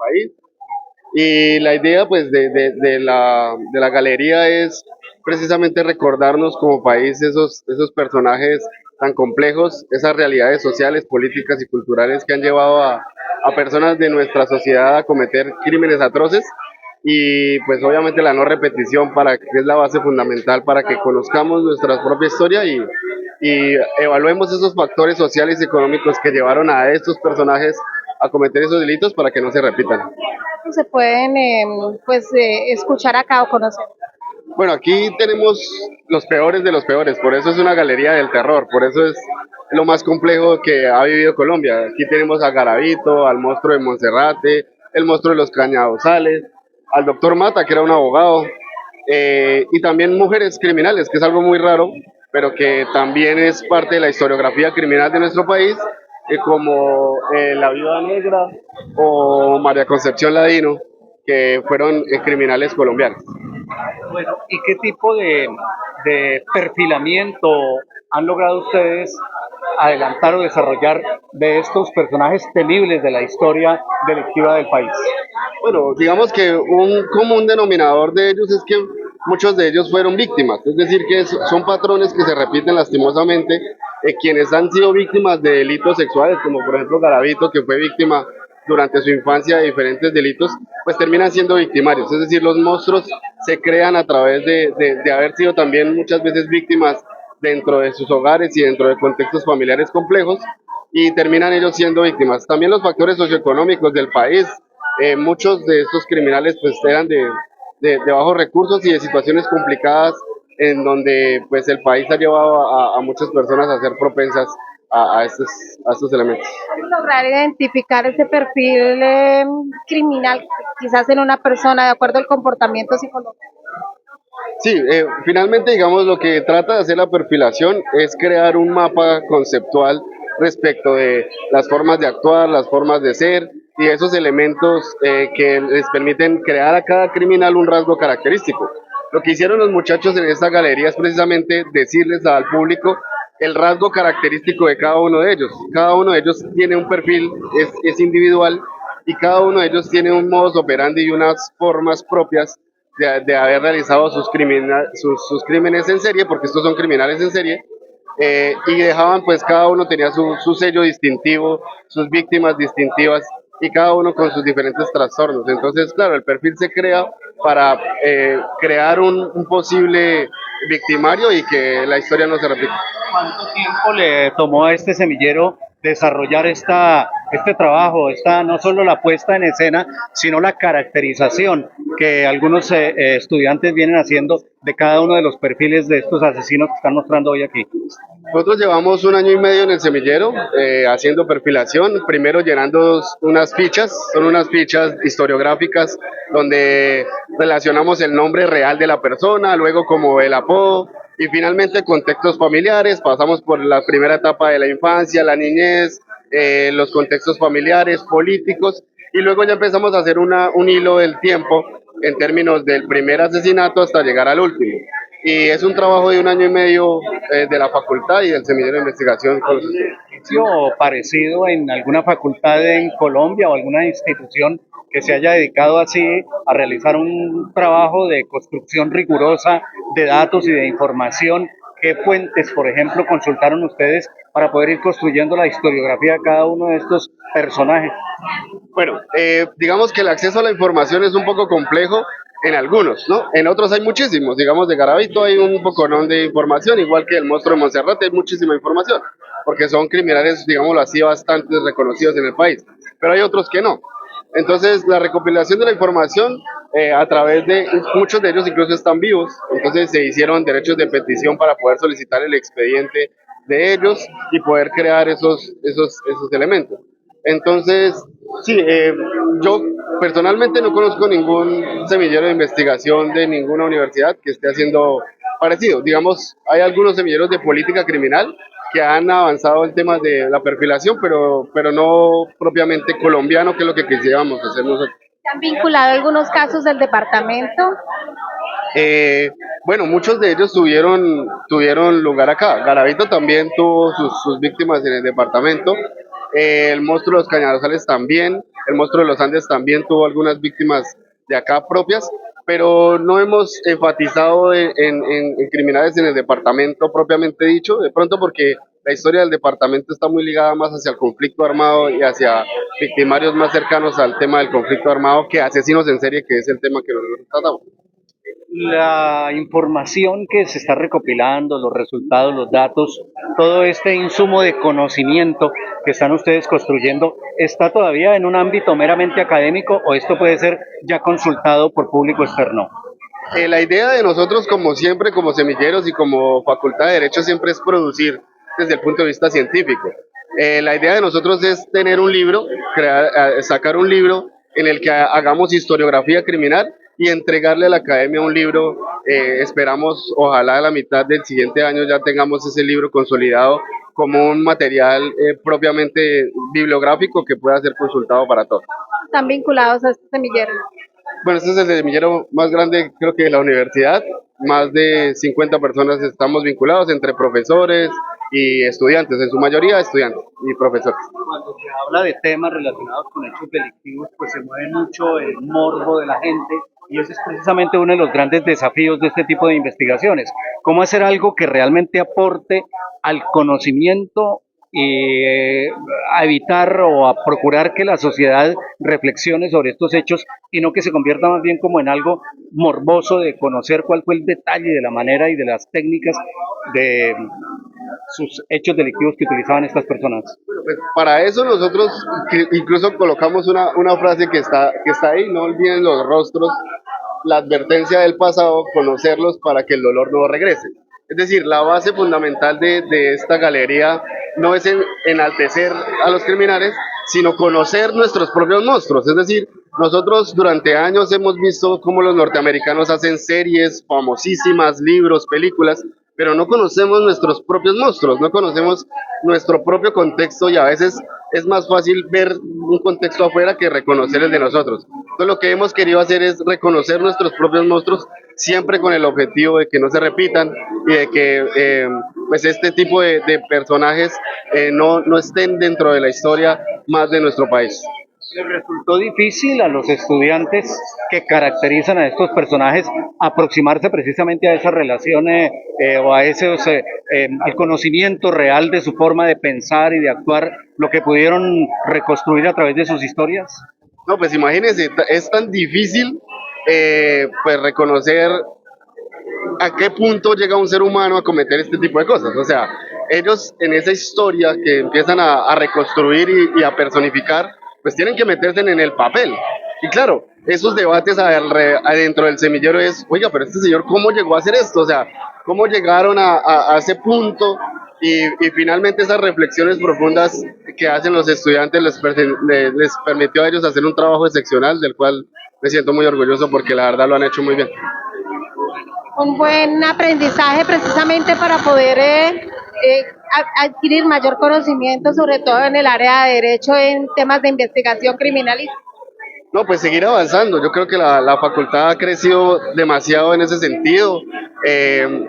país. Y la idea pues de la galería es precisamente recordarnos como país esos personajes tan complejos, esas realidades sociales, políticas y culturales que han llevado a personas de nuestra sociedad a cometer crímenes atroces y pues obviamente la no repetición para que es la base fundamental para que conozcamos nuestra propia historia y evaluemos esos factores sociales y económicos que llevaron a estos personajes a cometer esos delitos para que no se repitan. Se pueden escuchar acá o conocer. Bueno, aquí tenemos los peores de los peores, por eso es una galería del terror, por eso es lo más complejo que ha vivido Colombia. Aquí tenemos a Garavito, al monstruo de Monserrate, el monstruo de los Cañadosales, al doctor Mata, que era un abogado, y también mujeres criminales, que es algo muy raro, pero que también es parte de la historiografía criminal de nuestro país, como la Viuda Negra o María Concepción Ladino, que fueron criminales colombianos. Bueno, ¿y qué tipo de perfilamiento han logrado ustedes adelantar o desarrollar de estos personajes temibles de la historia delictiva del país? Bueno, digamos que un común denominador de ellos es que muchos de ellos fueron víctimas, es decir, que son patrones que se repiten lastimosamente. Quienes han sido víctimas de delitos sexuales, como por ejemplo Garavito, que fue víctima durante su infancia de diferentes delitos, pues terminan siendo victimarios, es decir, los monstruos se crean a través de haber sido también muchas veces víctimas dentro de sus hogares y dentro de contextos familiares complejos y terminan ellos siendo víctimas. También los factores socioeconómicos del país, muchos de estos criminales pues eran de bajos recursos y de situaciones complicadas en donde pues el país ha llevado a muchas personas a ser propensas a estos elementos. Lograr identificar ese perfil criminal, quizás en una persona, de acuerdo al comportamiento psicológico. Sí, finalmente, digamos, lo que trata de hacer la perfilación es crear un mapa conceptual respecto de las formas de actuar, las formas de ser y esos elementos que les permiten crear a cada criminal un rasgo característico. Lo que hicieron los muchachos en esta galería es precisamente decirles al público el rasgo característico de cada uno de ellos. Cada uno de ellos tiene un perfil, es individual y cada uno de ellos tiene un modus operandi y unas formas propias de haber realizado sus crímenes en serie, porque estos son criminales en serie, y dejaban, pues cada uno tenía su sello distintivo, sus víctimas distintivas, y cada uno con sus diferentes trastornos. Entonces, claro, el perfil se crea para crear un posible victimario y que la historia no se repita. ¿Cuánto tiempo le tomó a este semillero desarrollar este trabajo, no solo la puesta en escena, sino la caracterización que algunos estudiantes vienen haciendo de cada uno de los perfiles de estos asesinos que están mostrando hoy aquí? Nosotros llevamos un año y medio en el semillero haciendo perfilación, primero llenando unas fichas, son unas fichas historiográficas donde relacionamos el nombre real de la persona, luego como el apodo y finalmente contextos familiares, pasamos por la primera etapa de la infancia, la niñez, los contextos familiares, políticos y luego ya empezamos a hacer un hilo del tiempo en términos del primer asesinato hasta llegar al último. Y es un trabajo de un año y medio de la facultad y del semillero de investigación con los estudiantes. ¿O parecido en alguna facultad en Colombia o alguna institución que se haya dedicado así a realizar un trabajo de construcción rigurosa de datos y de información? ¿Qué fuentes, por ejemplo, consultaron ustedes para poder ir construyendo la historiografía de cada uno de estos personajes? Bueno, digamos que el acceso a la información es un poco complejo en algunos, ¿no? En otros hay muchísimos, digamos de Garavito hay un poconón de información, igual que el monstruo de Monserrate hay muchísima información, porque son criminales, digámoslo así, bastante reconocidos en el país, pero hay otros que no. Entonces, la recopilación de la información a través de, muchos de ellos incluso están vivos, entonces se hicieron derechos de petición para poder solicitar el expediente de ellos y poder crear esos elementos. Entonces, sí, yo personalmente no conozco ningún semillero de investigación de ninguna universidad que esté haciendo parecido. Digamos, hay algunos semilleros de política criminal que han avanzado en temas de la perfilación, pero no propiamente colombiano, que es lo que quisiéramos hacer nosotros. ¿Se han vinculado algunos casos del departamento? Eh, bueno, muchos de ellos tuvieron lugar acá. Garavito también tuvo sus víctimas en el departamento. El monstruo de los Cañadosales también. el monstruo de los Andes también tuvo algunas víctimas de acá propias, pero no hemos enfatizado en criminales en el departamento propiamente dicho, de pronto porque la historia del departamento está muy ligada más hacia el conflicto armado y hacia victimarios más cercanos al tema del conflicto armado que asesinos en serie, que es el tema que nosotros tratamos. La información que se está recopilando, los resultados, los datos, todo este insumo de conocimiento que están ustedes construyendo, ¿está todavía en un ámbito meramente académico o esto puede ser ya consultado por público externo? La idea de nosotros, como siempre, como semilleros y como Facultad de Derecho, siempre es producir desde el punto de vista científico. La idea de nosotros es tener un libro, sacar un libro en el que hagamos historiografía criminal y entregarle a la academia un libro. Esperamos, ojalá a la mitad del siguiente año ya tengamos ese libro consolidado como un material propiamente bibliográfico que pueda ser consultado para todos. Están vinculados a este semillero. Bueno, este es el semillero más grande, creo que de la universidad. Más de 50 personas estamos vinculados entre profesores y estudiantes, en su mayoría estudiantes y profesores. Cuando se habla de temas relacionados con hechos delictivos, pues se mueve mucho el morbo de la gente y ese es precisamente uno de los grandes desafíos de este tipo de investigaciones. ¿Cómo hacer algo que realmente aporte al conocimiento y a evitar o a procurar que la sociedad reflexione sobre estos hechos y no que se convierta más bien como en algo morboso de conocer cuál fue el detalle de la manera y de las técnicas de sus hechos delictivos que utilizaban estas personas? Pues para eso nosotros incluso colocamos una frase que está ahí: no olviden los rostros, la advertencia del pasado, conocerlos para que el dolor no regrese. Es decir, la base fundamental de esta galería no es enaltecer a los criminales, sino conocer nuestros propios monstruos. Es decir, nosotros durante años hemos visto cómo los norteamericanos hacen series famosísimas, libros, películas, pero no conocemos nuestros propios monstruos, no conocemos nuestro propio contexto y a veces es más fácil ver un contexto afuera que reconocer el de nosotros. Entonces lo que hemos querido hacer es reconocer nuestros propios monstruos, siempre con el objetivo de que no se repitan y de que pues este tipo de personajes no estén dentro de la historia más de nuestro país. ¿Les resultó difícil a los estudiantes que caracterizan a estos personajes aproximarse precisamente a esas relaciones o a esos, al conocimiento real de su forma de pensar y de actuar, lo que pudieron reconstruir a través de sus historias? No, pues imagínense, es tan difícil pues reconocer a qué punto llega un ser humano a cometer este tipo de cosas. O sea, ellos en esa historia que empiezan a reconstruir y a personificar, pues tienen que meterse en el papel. Y claro, esos debates adentro del semillero es: oiga, pero este señor, ¿cómo llegó a hacer esto? O sea, ¿cómo llegaron a ese punto? Y finalmente esas reflexiones profundas que hacen los estudiantes les permitió a ellos hacer un trabajo excepcional, del cual me siento muy orgulloso porque la verdad lo han hecho muy bien. Un buen aprendizaje precisamente para poder adquirir mayor conocimiento, sobre todo en el área de derecho, en temas de investigación criminalística. No, pues seguir avanzando. Yo creo que la facultad ha crecido demasiado en ese sentido,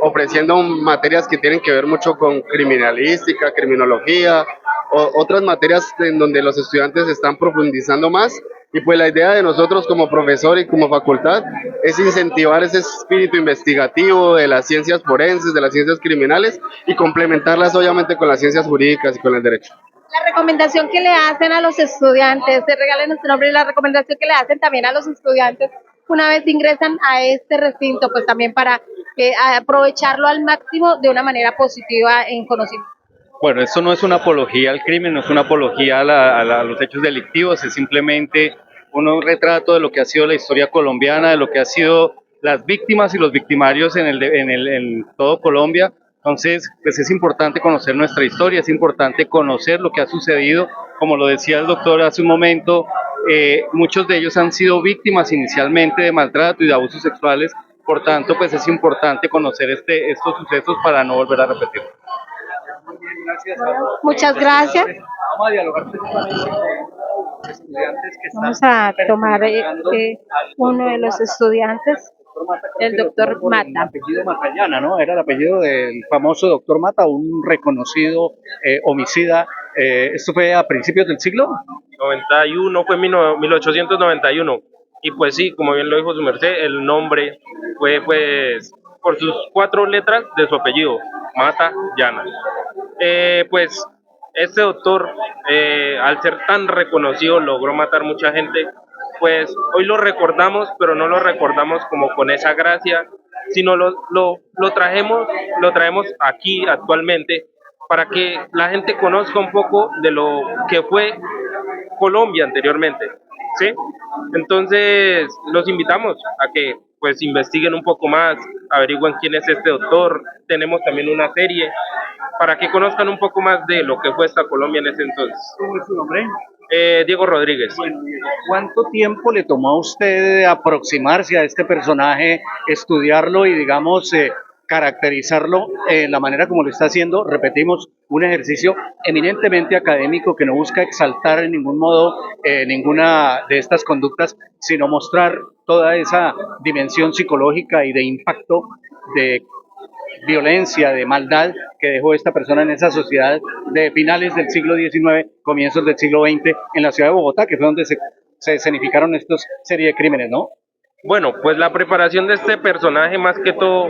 ofreciendo materias que tienen que ver mucho con criminalística, criminología, otras materias en donde los estudiantes están profundizando más. Y pues la idea de nosotros como profesor y como facultad es incentivar ese espíritu investigativo de las ciencias forenses, de las ciencias criminales y complementarlas obviamente con las ciencias jurídicas y con el derecho. La recomendación que le hacen a los estudiantes, se regalen nuestro nombre, y la recomendación que le hacen también a los estudiantes una vez ingresan a este recinto, pues también para aprovecharlo al máximo de una manera positiva en conocimiento. Bueno, esto no es una apología al crimen, no es una apología a los hechos delictivos, es simplemente un retrato de lo que ha sido la historia colombiana, de lo que ha sido las víctimas y los victimarios en todo Colombia. Entonces, pues es importante conocer nuestra historia, es importante conocer lo que ha sucedido. Como lo decía el doctor hace un momento, muchos de ellos han sido víctimas inicialmente de maltrato y de abusos sexuales, por tanto, pues es importante conocer estos sucesos para no volver a repetirlos. Muchas gracias. Vamos a dialogar precisamente con los estudiantes que están. Vamos a tomar uno de los estudiantes, el doctor Mata. El apellido Matallana, ¿no? Era el apellido del famoso doctor Mata, un reconocido homicida. ¿Esto fue a principios del siglo? 91, fue 1891. Y pues sí, como bien lo dijo su merced, el nombre fue pues por sus 4 letras de su apellido, Mata Llana. Pues este doctor, al ser tan reconocido, logró matar mucha gente. Pues hoy lo recordamos, pero no lo recordamos como con esa gracia, sino lo traemos aquí actualmente para que la gente conozca un poco de lo que fue Colombia anteriormente, ¿sí? Entonces, los invitamos a que pues investiguen un poco más, averigüen quién es este doctor. Tenemos también una serie para que conozcan un poco más de lo que fue esta Colombia en ese entonces. ¿Cómo es su nombre? Diego Rodríguez. Bueno, ¿cuánto tiempo le tomó a usted aproximarse a este personaje, estudiarlo y, digamos, caracterizarlo en la manera como lo está haciendo? Repetimos, un ejercicio eminentemente académico que no busca exaltar en ningún modo ninguna de estas conductas, sino mostrar toda esa dimensión psicológica y de impacto de violencia, de maldad que dejó esta persona en esa sociedad de finales del siglo XIX, comienzos del siglo XX, en la ciudad de Bogotá, que fue donde se escenificaron estos serie de crímenes, ¿no? Bueno, pues la preparación de este personaje más que todo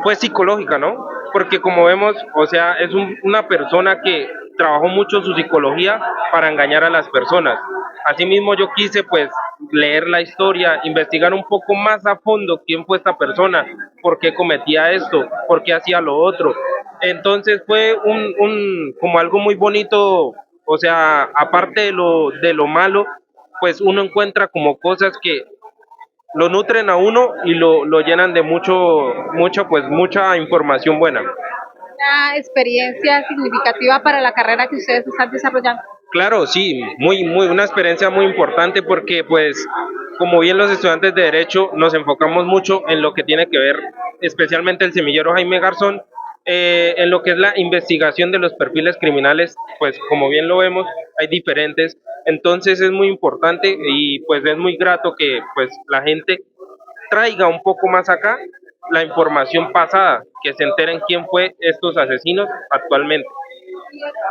fue psicológica, ¿no? Porque como vemos, o sea, es una persona que trabajó mucho su psicología para engañar a las personas. Asimismo, yo quise pues leer la historia, investigar un poco más a fondo quién fue esta persona, por qué cometía esto, por qué hacía lo otro. Entonces fue como algo muy bonito, o sea, aparte de lo malo, pues uno encuentra como cosas que lo nutren a uno y lo llenan de mucha información buena. Una experiencia significativa para la carrera que ustedes están desarrollando. Claro, sí, una experiencia muy importante porque pues como bien los estudiantes de Derecho nos enfocamos mucho en lo que tiene que ver, especialmente el semillero Jaime Garzón, en lo que es la investigación de los perfiles criminales, pues como bien lo vemos, hay diferentes, entonces es muy importante y pues es muy grato que pues la gente traiga un poco más acá la información pasada, que se enteren quién fue estos asesinos actualmente.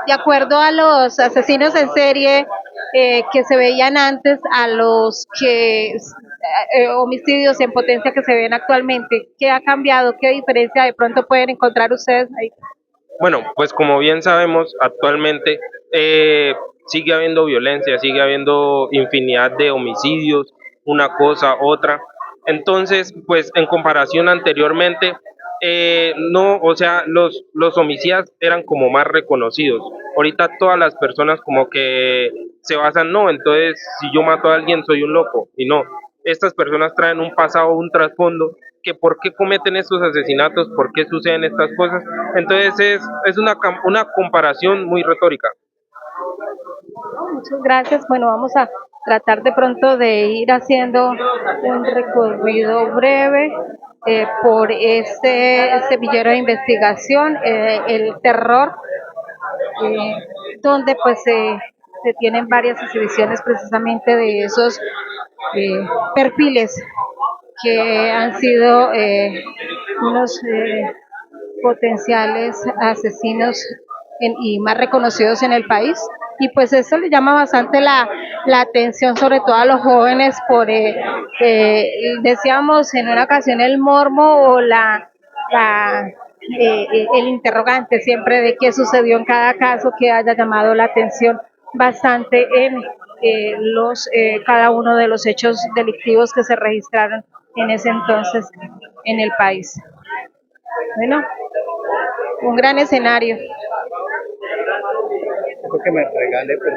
De acuerdo a los asesinos en serie que se veían antes, a los homicidios en potencia que se ven actualmente, ¿qué ha cambiado? ¿Qué diferencia de pronto pueden encontrar ustedes ahí? Bueno, pues como bien sabemos, actualmente sigue habiendo violencia, sigue habiendo infinidad de homicidios, una cosa, otra. Entonces, pues en comparación anteriormente, no, o sea, los homicidas eran como más reconocidos. Ahorita todas las personas como que se basan, no, entonces si yo mato a alguien soy un loco, y no. Estas personas traen un pasado, un trasfondo, que por qué cometen estos asesinatos, por qué suceden estas cosas. Entonces es una comparación muy retórica. Muchas gracias. Bueno, vamos a tratar de pronto de ir haciendo un recorrido breve por este semillero de investigación, el terror, eh, donde pues se tienen varias exhibiciones precisamente de esos perfiles que han sido unos potenciales asesinos y más reconocidos en el país. Y pues eso le llama bastante la atención, sobre todo a los jóvenes, por, decíamos en una ocasión, el morbo o el interrogante siempre de qué sucedió en cada caso que haya llamado la atención bastante en cada uno de los hechos delictivos que se registraron en ese entonces en el país. Bueno, un gran escenario. Creo que me regale,